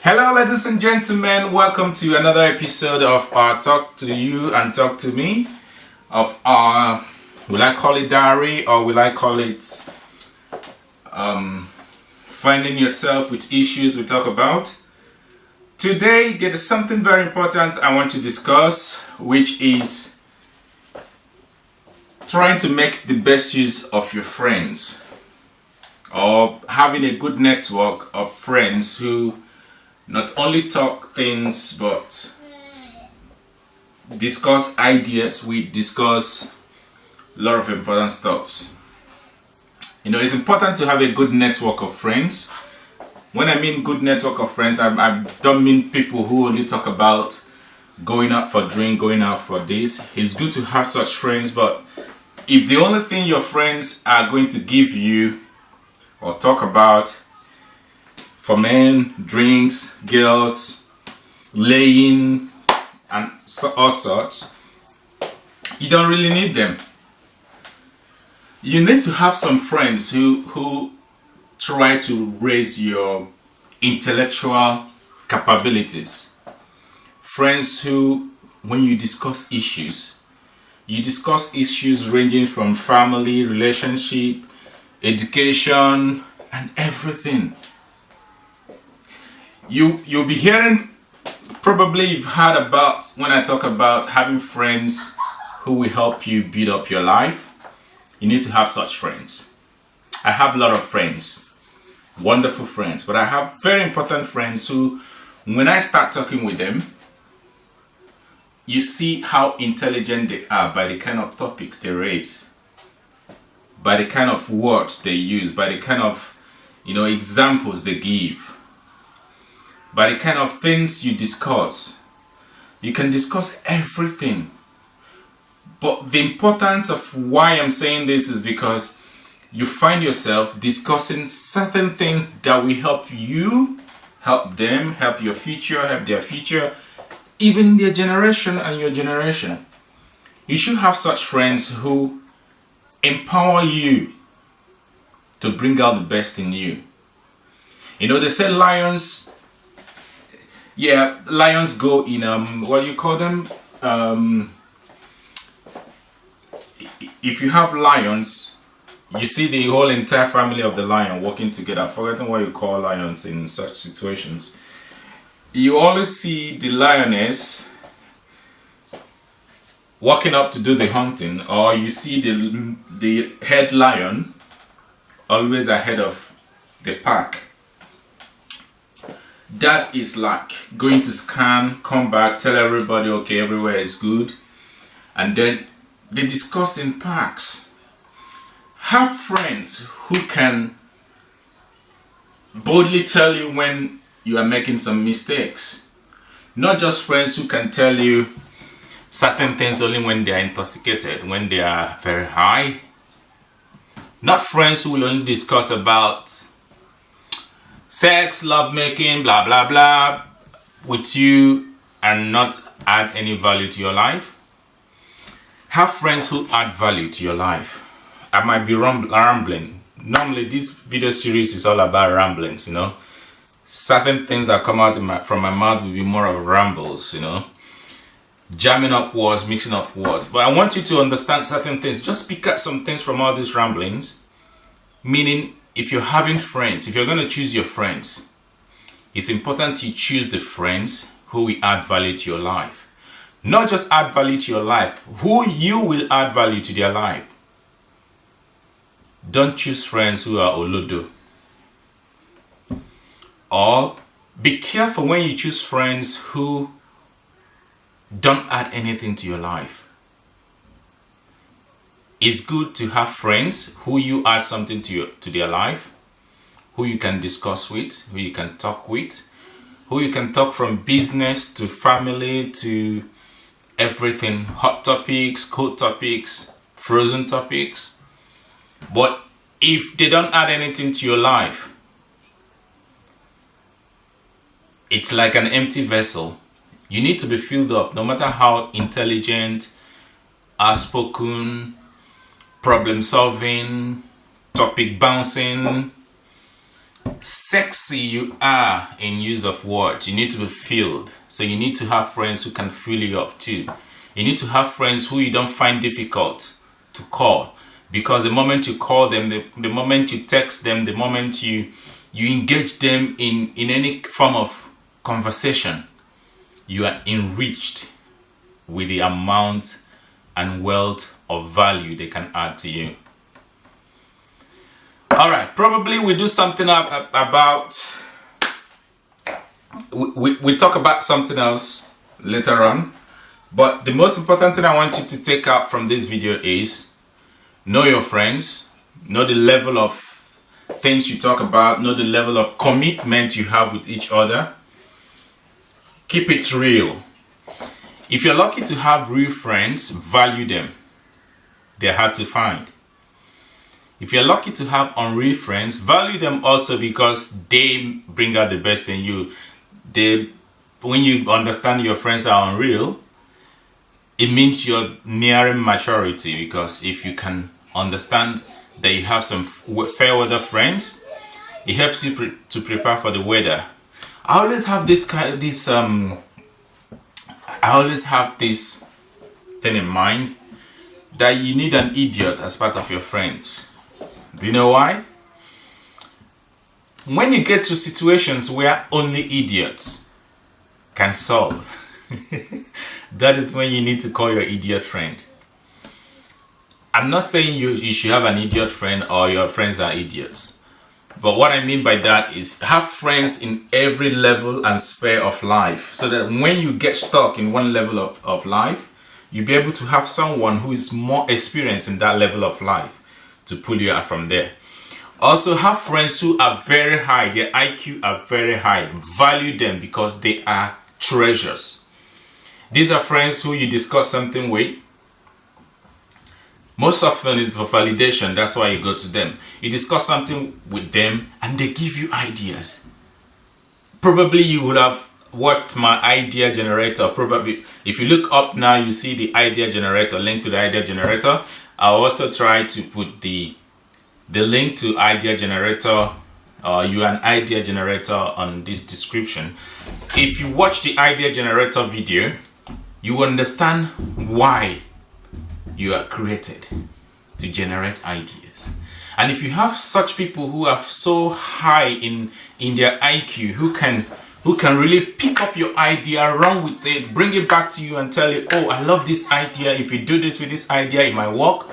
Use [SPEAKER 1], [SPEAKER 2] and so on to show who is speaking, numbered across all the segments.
[SPEAKER 1] Hello, ladies and gentlemen. Welcome to another episode of our Talk to You and Talk to Me. Of our, will I call it diary or will I call it finding yourself with issues we talk about? Today, there is something very important I want to discuss, which is trying to make the best use of your friends, or having a good network of friends who not only talk things but discuss ideas. We discuss a lot of important stuff. It's important to have a good network of friends. When I mean good network of friends, I don't mean people who only talk about going out for drink, going out for this. It's good to have such friends, but if the only thing your friends are going to give you or talk about for men, drinks, girls, laying, and all sorts, you don't really need them. You need to have some friends who try to raise your intellectual capabilities. Friends who, when you discuss issues ranging from family, relationship, education, and everything. You'll be hearing, probably you've heard about when I talk about having friends who will help you build up your life. You need to have such friends. I have a lot of friends, wonderful friends, but I have very important friends who, when I start talking with them, you see how intelligent they are by the kind of topics they raise, by the kind of words they use, by the kind of examples they give, by the kind of things you discuss. You can discuss everything. But the importance of why I'm saying this is because you find yourself discussing certain things that will help you, help them, help your future, help their future, even their generation and your generation. You should have such friends who empower you to bring out the best in you. They say lions go in what do you call them? If you have lions, you see the whole entire family of the lion working together. I've forgotten what you call lions in such situations. You always see the lioness walking up to do the hunting, or you see the head lion always ahead of the pack. That is like going to scan, come back, tell everybody, okay, everywhere is good. And then they discuss in parks. Have friends who can boldly tell you when you are making some mistakes. Not just friends who can tell you certain things only when they are intoxicated, when they are very high. Not friends who will only discuss about sex, lovemaking, blah blah blah with you and not add any value to your life. Have friends who add value to your life. I might be rambling. Normally this video series is all about ramblings, Certain things that come out from my mouth will be more of rambles, jamming up words, mixing up words. But I want you to understand certain things. Just pick up some things from all these ramblings. Meaning, if you're having friends, if you're going to choose your friends, it's important to choose the friends who will add value to your life. Not just add value to your life, who you will add value to their life. Don't choose friends who are olodo. Or be careful when you choose friends who don't add anything to your life. It's good to have friends who you add something to their life, who you can discuss with, who you can talk with, who you can talk from business to family to everything, hot topics, cold topics, frozen topics. But if they don't add anything to your life, it's like an empty vessel. You need to be filled up, no matter how intelligent, outspoken, problem solving, topic bouncing, sexy you are in use of words, you need to be filled. So you need to have friends who can fill you up too. You need to have friends who you don't find difficult to call, because the moment you call them, the moment you text them, the moment you engage them in any form of conversation, you are enriched with the amount and wealth of value they can add to you. All right, probably we do something about, we talk about something else later on, but the most important thing I want you to take out from this video is know your friends, know the level of things you talk about, know the level of commitment you have with each other. Keep it real. If you're lucky to have real friends, value them. They're hard to find. If you're lucky to have unreal friends, value them also, because they bring out the best in you. When you understand your friends are unreal, it means you're nearing maturity, because if you can understand that you have some fair weather friends, it helps you to prepare for the weather. I always have this thing in mind, that you need an idiot as part of your friends. Do you know why? When you get to situations where only idiots can solve, that is when you need to call your idiot friend. I'm not saying you should have an idiot friend or your friends are idiots. But what I mean by that is have friends in every level and sphere of life, so that when you get stuck in one level of life, you'll be able to have someone who is more experienced in that level of life to pull you out from there. Also, have friends who are very high, their IQ are very high. Value them, because they are treasures. These are friends who you discuss something with. Most often it's for validation, that's why you go to them. You discuss something with them and they give you ideas. Probably you would have watched my idea generator. Probably if you look up now, you see the idea generator, link to the idea generator. I'll also try to put the link to idea generator, you an idea generator, on this description. If you watch the idea generator video, you will understand why you are created to generate ideas. And if you have such people who are so high in their IQ, who can really pick up your idea, run with it, bring it back to you and tell you, oh, I love this idea, if you do this with this idea, it might work.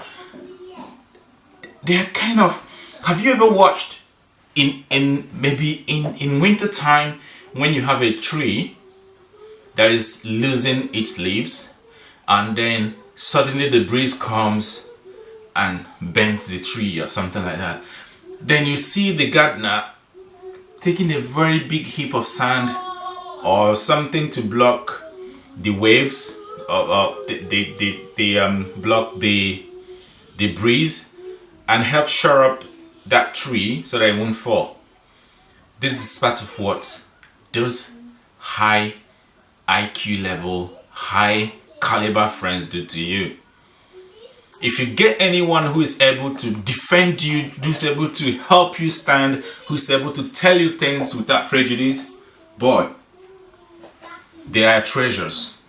[SPEAKER 1] They're kind of, have you ever watched maybe in winter time, when you have a tree that is losing its leaves, and then suddenly the breeze comes and bends the tree or something like that, then you see the gardener taking a very big heap of sand or something to block the waves, or block the breeze, and help shore up that tree so that it won't fall. This is part of what those high IQ level, high caliber friends do to you. If you get anyone who is able to defend you, who's able to help you stand, who's able to tell you things without prejudice, boy, they are treasures.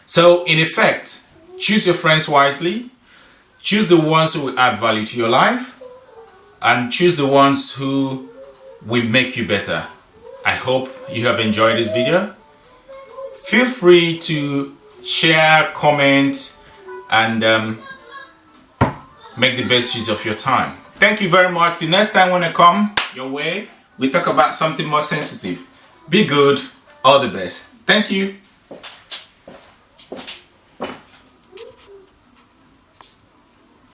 [SPEAKER 1] So in effect, choose your friends wisely. Choose the ones who will add value to your life, and choose the ones who will make you better. I hope you have enjoyed this video. Feel free to share, comment, and make the best use of your time. Thank you very much. The next time when I come your way, we talk about something more sensitive. Be good. All the best. Thank you.